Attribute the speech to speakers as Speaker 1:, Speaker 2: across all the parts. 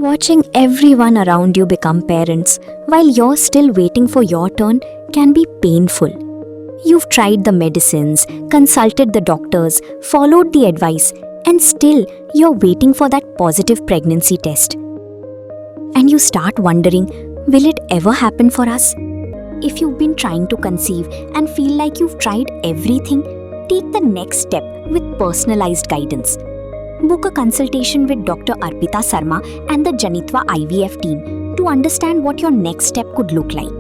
Speaker 1: Watching everyone around you become parents while you're still waiting for your turn can be painful. You've tried the medicines, consulted the doctors, followed the advice, and still you're waiting for that positive pregnancy test. And you start wondering, will it ever happen for us? If you've been trying to conceive and feel like you've tried everything, take the next step with personalized guidance. Book a consultation with Dr. Arpita Sarma and the Janitva IVF team to understand what your next step could look like.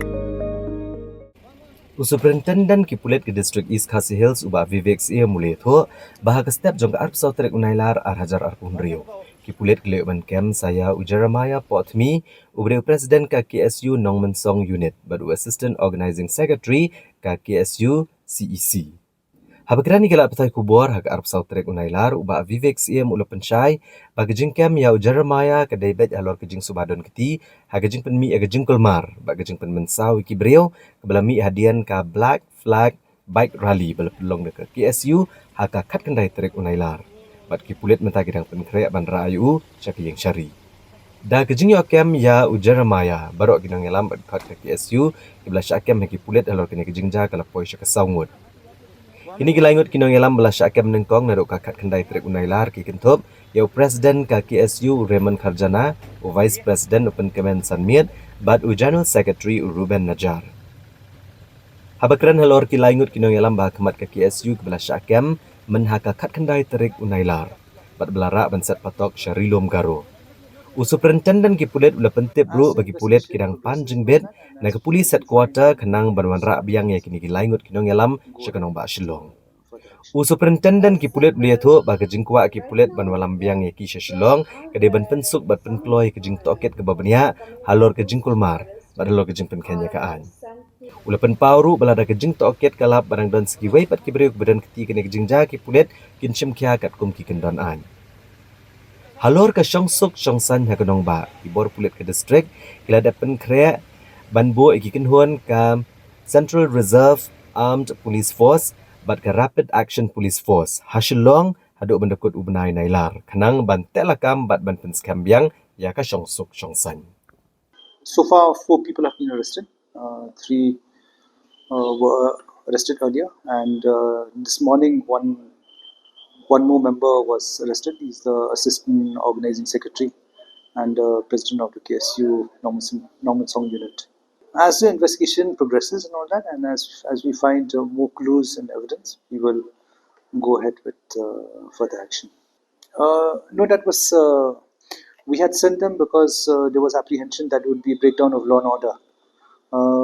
Speaker 2: Superintendent ki Pulit ki District East Khasi Hills uba Vivek ia mulai tho bahag step jong arp sautrek unailar hajar arpun rio. Ki Pulit ki leban kem saya Ujaramaya Potmi ubre President ka KSU Nongmensong Unit badu Assistant Organizing Secretary ka KSU CEC. Habagrani kala petai kubor hak arp sautrek unailar uba Vivek ia mula pensyai bagajing kem ya Ujaramaya ka daibet alor kejing subadon keti hagajing penmi agajing kulmar bagajing penmensau ki brio belami hadian ka Black Flag Bike Rally belapelong dekat KSU haka kat kendai trek unailar. Bat ki Pulit mentah gedang Pynkhreh bandra ayu caki yang syari. Da kejing yo kem ya Ujaramaya barok ginang ngelam bat kat ke KSU kibla syakem ki Pulit alor kene kejing ja kala poi syaka saungut. Kini gilangut kinong ngelam belas syakem nengkong naruk kakat kendai trek unailar ki kentup yau Presiden ka KSU Raymond Kharjana u Vice President Open Kemen Sanmiet bat u General Secretary Ruben Najar. Habakran halor ki langut kinong ngelam bah kemat ka KSU ke belas syakem menhaka kat kendai trek unailar bat belarak banset patok Syarilom Garo. Superintendent ki Pulit ula pentip bro bagi Pulit kidang panjeng bed na ke Police Headquarter kenang Wanlam Biang ya kini gilangut kinong ngelam syakanong sha Shillong. Superintendent ki Pulit belia tu bagi jingkwa ki Pulit Wanlam Biang ya ki sha Shillong kade ban pensuk bat penploy ke jing toket ke babania halor ke jing kulmar bat halor ke jing penkenya kaan. Ula penpauru balada ke jing toket kalap barang dan segi wei pat ki beriuk badan keti kene ke jing ja ki Pulit kinchim kia kat kum ki kendon an. Halor ke syongsuk syongsan ha kenong ba ibor Pulit ke district kila da Pynkhreh banbo iki kenhuan ka Central Reserve Armed Police Force bat ke Rapid Action Police Force sha Shillong haduk bendekut ubnai nailar kenang ban telakam bat ban penskam biang ya ka syongsuk syongsan.
Speaker 3: So far 4 people have been arrested. 3 were arrested earlier, and this morning one more member was arrested. He's the Assistant Organizing Secretary and President of the KSU Nongmensong Unit. As the investigation progresses and all that, and as we find more clues and evidence, we will go ahead with further action. No, that was we had sent them because there was apprehension that it would be a breakdown of law and order.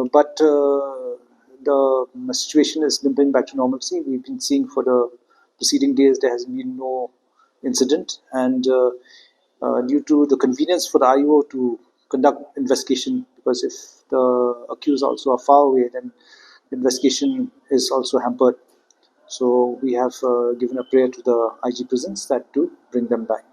Speaker 3: But the situation is limping back to normalcy. We've been seeing for the preceding days there has been no incident, and due to the convenience for the IO to conduct investigation, because if the accused also are far away, then investigation is also hampered. So we have given a prayer to the IG prisons that to bring them back.